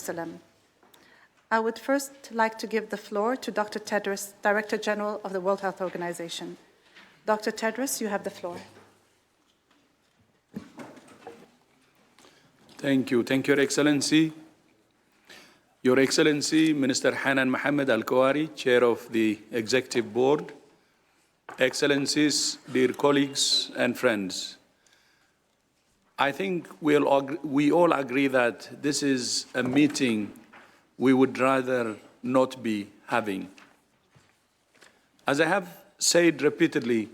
Jerusalem. I would first like to give the floor to Dr. Tedros, Director General of the World Health Organization. Dr. Tedros, you have the floor. Thank you. Thank you, Your Excellency. Your Excellency, Minister Hanan Mohammed Al-Kawari, Chair of the Executive Board, Excellencies, dear colleagues and friends. I think we all agree that this is a meeting we would rather not be having. As I have said repeatedly,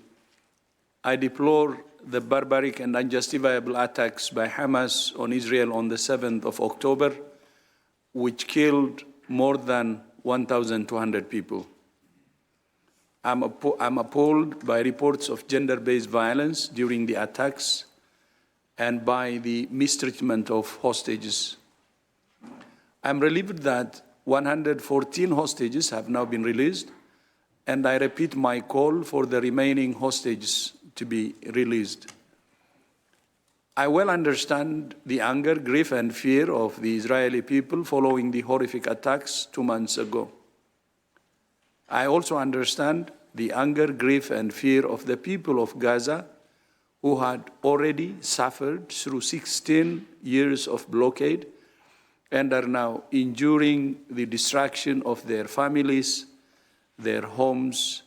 I deplore the barbaric and unjustifiable attacks by Hamas on Israel on the 7th of October, which killed more than 1,200 people. I'm appalled by reports of gender-based violence during the attacks and by the mistreatment of hostages. I'm relieved that 114 hostages have now been released, and I repeat my call for the remaining hostages to be released. I well understand the anger, grief, and fear of the Israeli people following the horrific attacks 2 months ago. I also understand the anger, grief, and fear of the people of Gaza who had already suffered through 16 years of blockade and are now enduring the destruction of their families, their homes,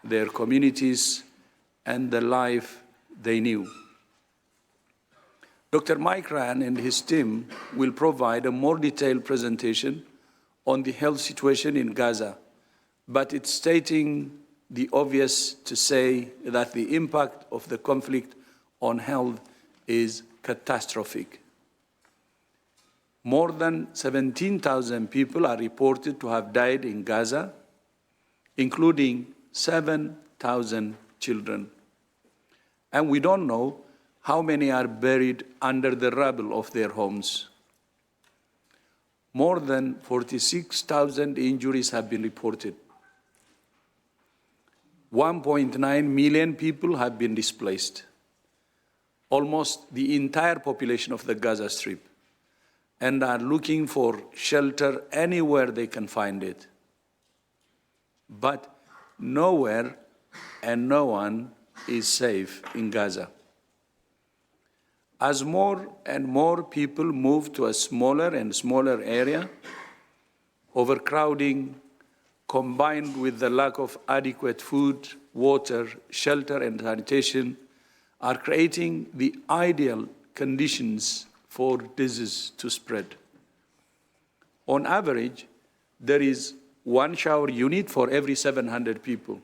their communities, and the life they knew. Dr. Mike Ryan and his team will provide a more detailed presentation on the health situation in Gaza, but it's stating the obvious to say that the impact of the conflict on health is catastrophic. More than 17,000 people are reported to have died in Gaza, including 7,000 children. And we don't know how many are buried under the rubble of their homes. More than 46,000 injuries have been reported. 1.9 million people have been displaced, almost the entire population of the Gaza Strip, and are looking for shelter anywhere they can find it. But nowhere and no one is safe in Gaza. As more and more people move to a smaller and smaller area, overcrowding, combined with the lack of adequate food, water, shelter, and sanitation, are creating the ideal conditions for disease to spread. On average, there is one shower unit for every 700 people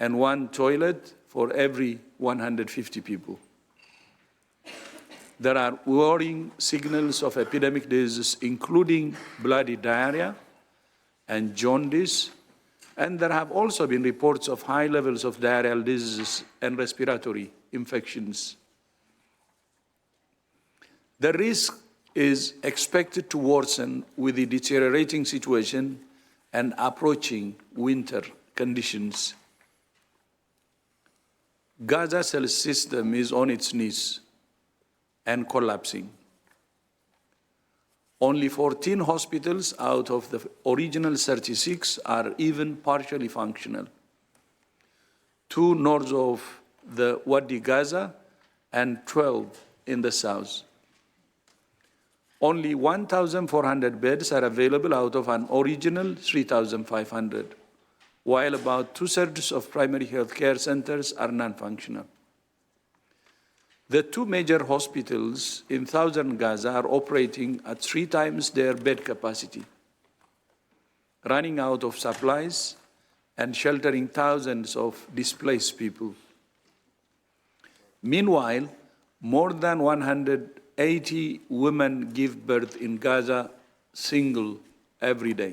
and one toilet for every 150 people. There are worrying signals of epidemic diseases, including bloody diarrhea and jaundice, and there have also been reports of high levels of diarrheal diseases and respiratory infections. The risk is expected to worsen with the deteriorating situation and approaching winter conditions. Gaza's health system is on its knees and collapsing. Only 14 hospitals out of the original 36 are even partially functional. 2 north of the Wadi Gaza and 12 in the south. Only 1,400 beds are available out of an original 3,500, while about 2/3 of primary health care centers are non-functional. The 2 major hospitals in southern Gaza are operating at 3 times their bed capacity, running out of supplies and sheltering thousands of displaced people. Meanwhile, more than 180 women give birth in Gaza single every day.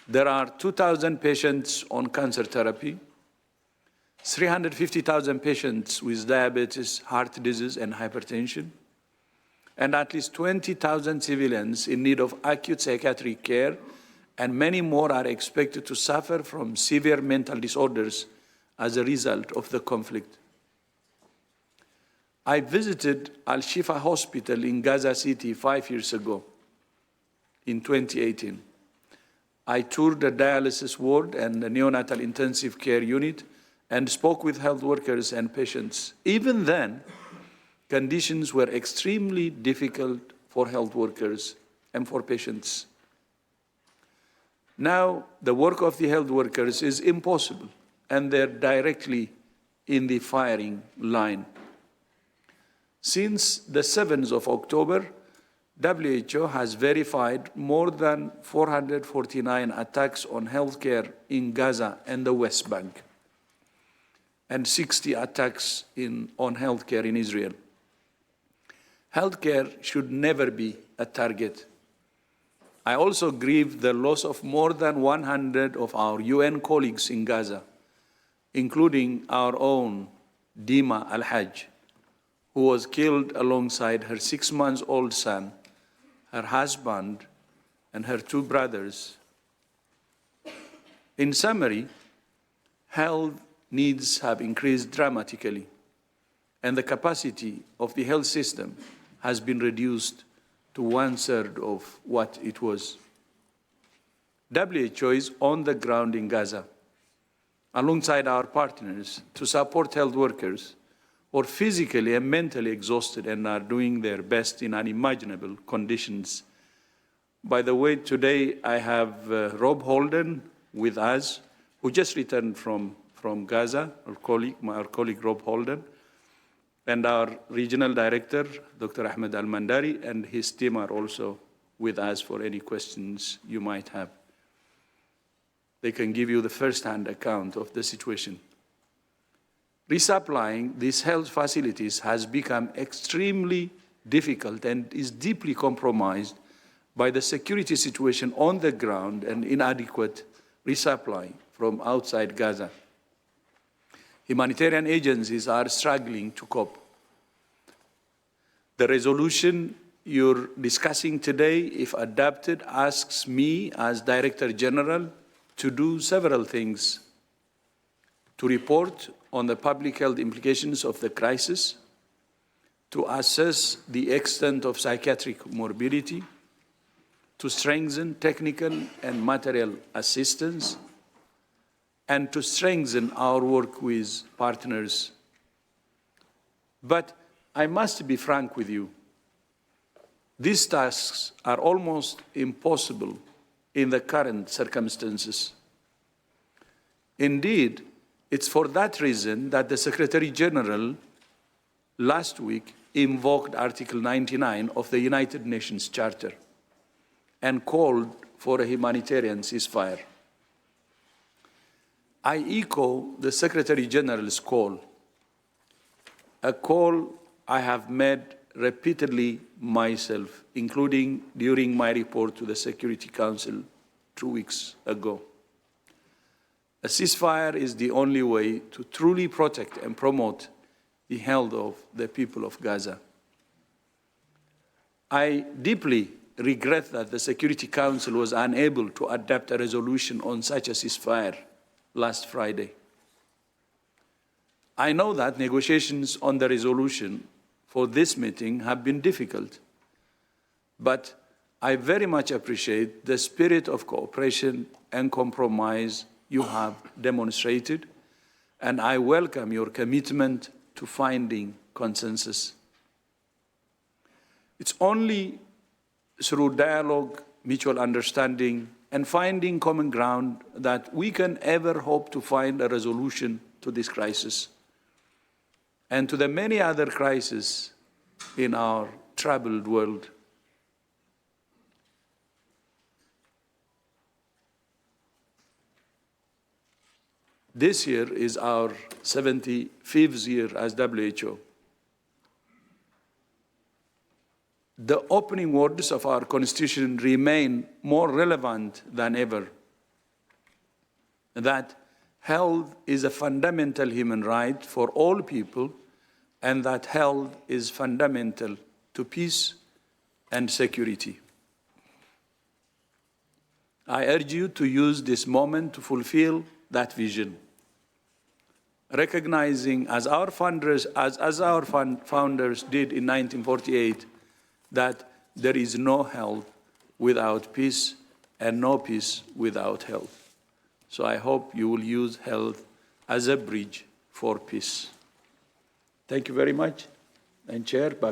There are 2,000 patients on cancer therapy, 350,000 patients with diabetes, heart disease, and hypertension, and at least 20,000 civilians in need of acute psychiatric care, and many more are expected to suffer from severe mental disorders as a result of the conflict. I visited Al-Shifa Hospital in Gaza City 5 years ago, in 2018. I toured the dialysis ward and the neonatal intensive care unit and spoke with health workers and patients. Even then, conditions were extremely difficult for health workers and for patients. Now, the work of the health workers is impossible, and they're directly in the firing line. Since the 7th of October, WHO has verified more than 449 attacks on healthcare in Gaza and the West Bank, and 60 attacks on healthcare in Israel. Healthcare should never be a target. I also grieve the loss of more than 100 of our UN colleagues in Gaza, including our own Dima Al-Hajj, who was killed alongside her 6-month-old son, her husband, and her 2 brothers. In summary, health needs have increased dramatically, and the capacity of the health system has been reduced to 1/3 of what it was. WHO is on the ground in Gaza, alongside our partners, to support health workers who are physically and mentally exhausted and are doing their best in unimaginable conditions. By the way, today I have Rob Holden with us, who just returned from Gaza, our colleague Rob Holden, and our regional director, Dr. Ahmed Al-Mandari, and his team are also with us for any questions you might have. They can give you the first-hand account of the situation. Resupplying these health facilities has become extremely difficult and is deeply compromised by the security situation on the ground and inadequate resupply from outside Gaza. Humanitarian agencies are struggling to cope. The resolution you're discussing today, if adopted, asks me as Director General to do several things: to report on the public health implications of the crisis, to assess the extent of psychiatric morbidity, to strengthen technical and material assistance, and to strengthen our work with partners. But I must be frank with you. These tasks are almost impossible in the current circumstances. Indeed, it's for that reason that the Secretary General last week invoked Article 99 of the United Nations Charter and called for a humanitarian ceasefire. I echo the Secretary General's call, a call I have made repeatedly myself, including during my report to the Security Council 2 weeks ago. A ceasefire is the only way to truly protect and promote the health of the people of Gaza. I deeply regret that the Security Council was unable to adopt a resolution on such a ceasefire last Friday. I know that negotiations on the resolution for this meeting have been difficult, but I very much appreciate the spirit of cooperation and compromise you have demonstrated, and I welcome your commitment to finding consensus. It's only through dialogue, mutual understanding, and finding common ground that we can ever hope to find a resolution to this crisis and to the many other crises in our troubled world. This year is our 75th year as WHO. The opening words of our Constitution remain more relevant than ever, that health is a fundamental human right for all people, and that health is fundamental to peace and security. I urge you to use this moment to fulfill that vision. recognizing as our founders did in 1948, that there is no health without peace and no peace without health. So I hope you will use health as a bridge for peace. Thank you very much. And Chair, back to you.